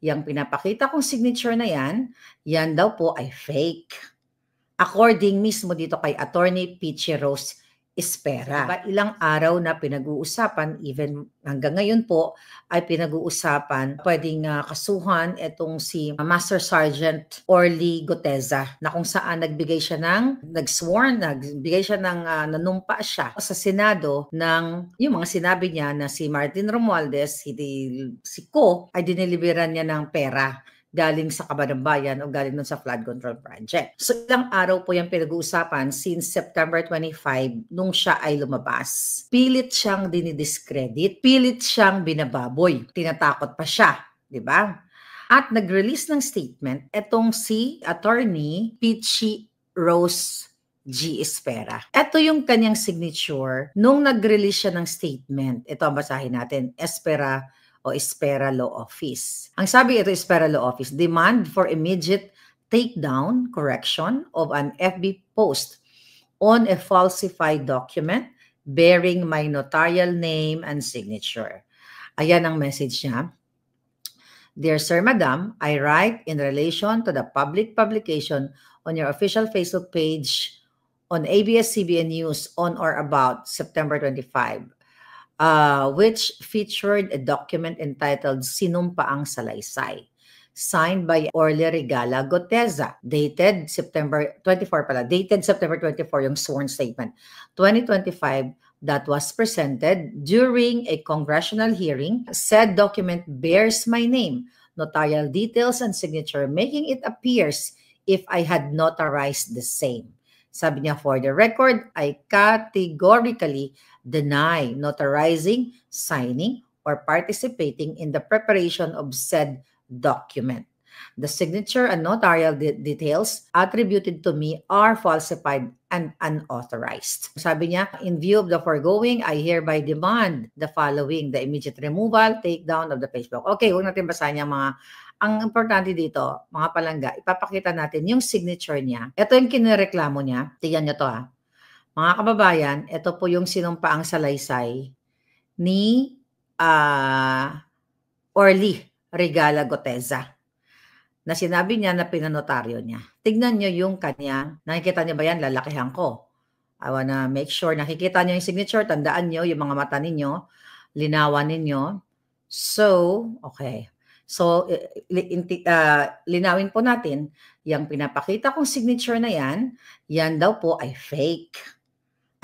Yang pinapakita kong signature na yan daw po ay fake. According mismo dito kay Attorney Peachy Rose Espera. Diba, ilang araw na pinag-uusapan, even hanggang ngayon po ay pinag-uusapan, pwedeng kasuhan itong si Master Sergeant Orly Goteza na kung saan nagbigay siya nagbigay siya ng nanumpa siya sa Senado ng yung mga sinabi niya na si Martin Romualdez, si Ko, ay diniliberan niya ng pera galing sa Kabanambayan o galing nun sa flood control project. So ilang araw po yung pinag-uusapan since September 25 nung siya ay lumabas. Pilit siyang dinidiscredit, pilit siyang binababoy, tinatakot pa siya, di ba? At nag-release ng statement etong si Attorney Peachy Rose G. Espera. Ito yung kanyang signature nung nag-release siya ng statement. Ito ang basahin natin, Espera Law Office. Ang sabi ito, Espera Law Office, demand for immediate takedown, correction of an FB post on a falsified document bearing my notarial name and signature. Ayan ang message niya. Dear Sir, Madam, I write in relation to the public publication on your official Facebook page on ABS-CBN News on or about September 25. Which featured a document entitled Sinumpaang Salaysay, signed by Orly Regala Goteza, dated September 24 yung sworn statement, 2025, that was presented during a congressional hearing. Said document bears my name, notarial details, and signature, making it appears if I had notarized the same. Sabi niya, for the record, I categorically deny notarizing, signing, or participating in the preparation of said document. The signature and notarial details attributed to me are falsified and unauthorized. Sabi niya, in view of the foregoing, I hereby demand the following, the immediate removal, takedown of the Facebook. Okay, huwag natin basahin yung mga, ang importante dito, mga palangga, ipapakita natin yung signature niya. Ito yung kinireklamo niya. Tingnan niyo to ha. Mga kababayan, ito po yung sinumpaang salaysay ni Orly Regala Goteza na sinabi niya na pinanotaryo niya. Tignan niyo yung kanya. Nakikita niyo ba yan? Lalakihan ko. I wanna make sure nakikita niyo yung signature. Tandaan niyo yung mga mata ninyo. Linawan ninyo. So, okay. So, linawin po natin, yung pinapakita kong signature na yan daw po ay fake.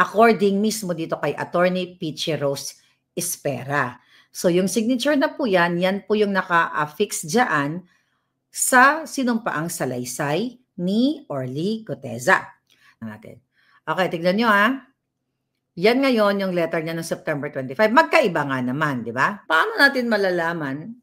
According mismo dito kay Attorney Peachy Rose Espera. So, yung signature na po yan po yung naka-affix dyan sa sinumpaang salaysay ni Orly Goteza. Okay, tignan nyo ha. Yan ngayon yung letter niya ng September 25. Magkaiba nga naman, di ba? Paano natin malalaman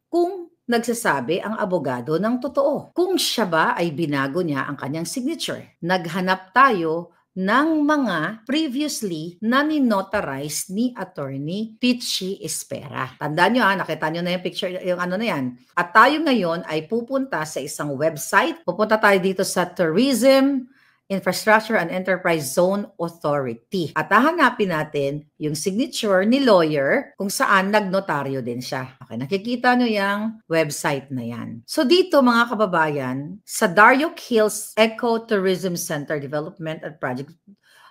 kung nagsasabi ang abogado ng totoo? Kung siya ba ay binago niya ang kanyang signature? Naghanap tayo ng mga previously na ninotarize ni Attorney Peachy Espera. Tandaan nyo nakita nyo na yung picture, yung ano na yan. At tayo ngayon ay pupunta sa isang website. Pupunta tayo dito sa Tourism Infrastructure and Enterprise Zone Authority. At hahanapin natin yung signature ni lawyer kung saan nagnotaryo din siya. Okay, nakikita nyo yung website na yan. So dito mga kababayan, sa Darioc Hills Eco-Tourism Center Development and Project,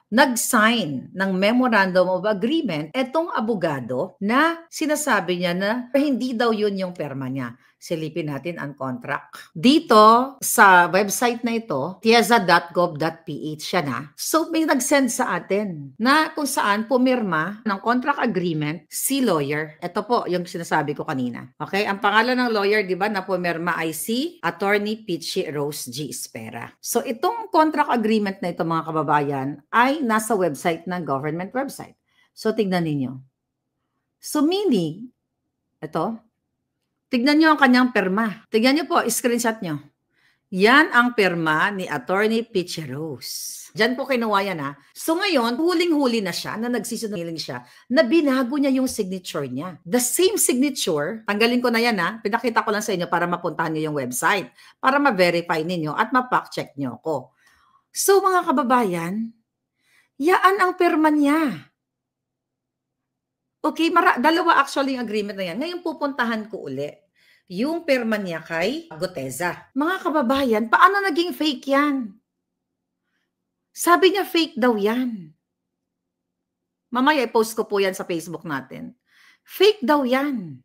nag-sign ng Memorandum of Agreement etong abogado na sinasabi niya na hindi daw yun yung perma niya. Silipin natin ang contract. Dito sa website na ito, tiesa.gov.ph siya na. So may nag-send sa atin na kung saan pumirma ng contract agreement si lawyer. Ito po yung sinasabi ko kanina. Okay? Ang pangalan ng lawyer, di ba, na pumirma ay si Attorney Peachy Rose G. Espera. So itong contract agreement na ito mga kababayan ay nasa website ng government website. So tignan ninyo. So meaning, ito, tignan nyo ang kanyang perma. Tignan nyo po, screenshot nyo. Yan ang perma ni Attorney Peachy Rose. Diyan po kinuha yan ha. So ngayon, huling-huli na siya, na nagsisinungaling siya, na binago niya yung signature niya. The same signature, tanggalin ko na yan ha, pinakita ko lang sa inyo para mapuntahan nyo yung website, para ma-verify ninyo at ma-fact-check nyo ako. So mga kababayan, yaan ang perma niya. Okay, dalawa actually yung agreement na yan. Ngayon pupuntahan ko uli yung pirma niya kay Guteza. Mga kababayan, paano naging fake yan? Sabi niya fake daw yan. Mamaya i-post ko po yan sa Facebook natin. Fake daw yan.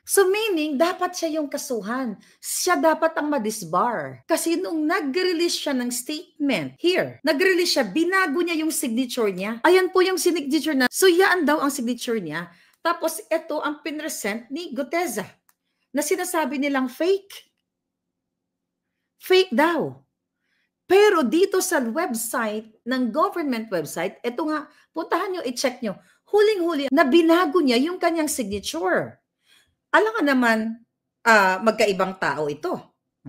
So meaning, dapat siya yung kasuhan. Siya dapat ang madisbar. Kasi nung nag-release siya ng statement, here, nag-release siya, binago niya yung signature niya. Ayan po yung signature na. So yan daw ang signature niya. Tapos ito ang pinresent ni Guteza na sinasabi nilang fake. Fake daw. Pero dito sa website, ng government website, ito nga, puntahan nyo, i-check nyo, huling-huli na binago niya yung kanyang signature. Alam nga naman, magkaibang tao ito.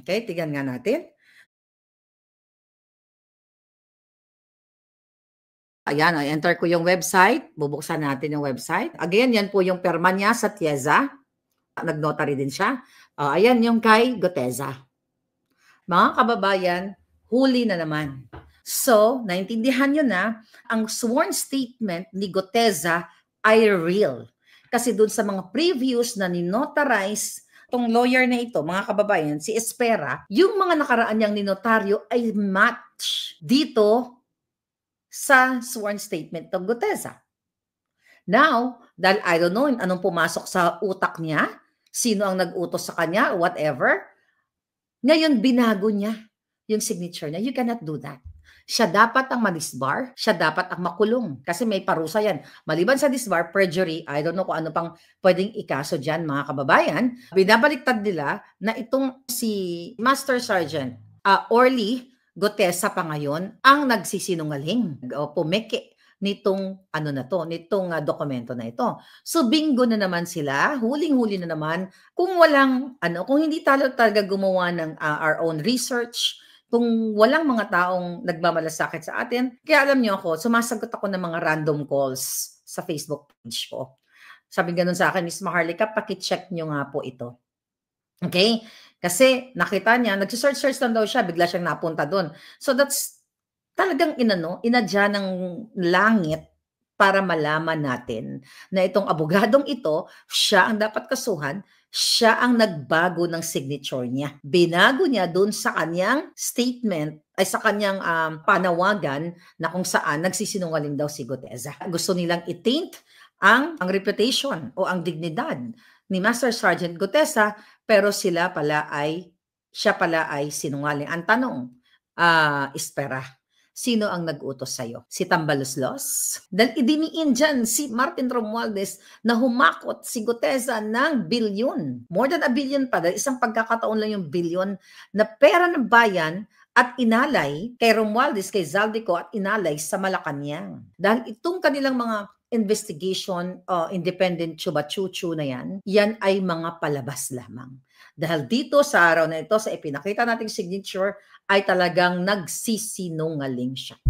Okay, tignan nga natin. Ayan, enter ko yung website. Bubuksan natin yung website. Again, yan po yung perma niya sa Tieza. Nag-notary din siya. Ayan yung kay Guteza. Mga kababayan, huli na naman. So, naintindihan nyo na, ang sworn statement ni Guteza ay real. Kasi dun sa mga previews na ninotarize, itong lawyer na ito, mga kababayan, si Espera, yung mga nakaraan niyang ninotaryo ay match dito sa sworn statement ng Guteza. Now, dahil I don't know anong pumasok sa utak niya, sino ang nag-utos sa kanya, whatever, ngayon binago niya yung signature niya. You cannot do that. Siya dapat ang ma-disbar, siya dapat ang makulong. Kasi may parusa yan. Maliban sa disbar, perjury, I don't know kung ano pang pwedeng ikaso dyan, mga kababayan. Binabaliktad nila na itong si Master Sergeant Orly Guteza pa ngayon ang nagsisinungaling o pumeke nitong nitong dokumento na ito. So bingo na naman sila, huling-huli na naman kung walang kung hindi talaga gumawa ng our own research, kung walang mga taong nagmamalasakit sa atin. Kaya alam niyo ako, sumasagot ako ng mga random calls sa Facebook page ko. Sabi ganoon sa akin, Miss Maharlika, paki-check niyo nga po ito. Okay? Kasi nakita niya, nagsisearch lang daw siya, bigla siyang napunta doon. So that's talagang inadya ng langit para malaman natin na itong abogadong ito, siya ang dapat kasuhan, siya ang nagbago ng signature niya. Binago niya doon sa kanyang statement, ay sa kanyang panawagan na kung saan nagsisinungaling daw si Guteza. Gusto nilang i-taint ang reputation o ang dignidad ni Master Sergeant Guteza, pero siya pala ay sinungaling. Ang tanong, Espera, sino ang nag-utos sa'yo? Si Tambaloslos? Dahil idiniin dyan si Martin Romualdez na humakot si Guteza ng bilyon. More than a billion pa. Dahil isang pagkakataon lang yung bilyon na pera ng bayan at inalay kay Romualdez, kay Zaldico at inalay sa Malacanang. Dahil itong kanilang mga investigation, independent chuba-chuchu na yan ay mga palabas lamang. Dahil dito sa araw na ito, sa ipinakita nating signature, ay talagang nagsisinungaling siya.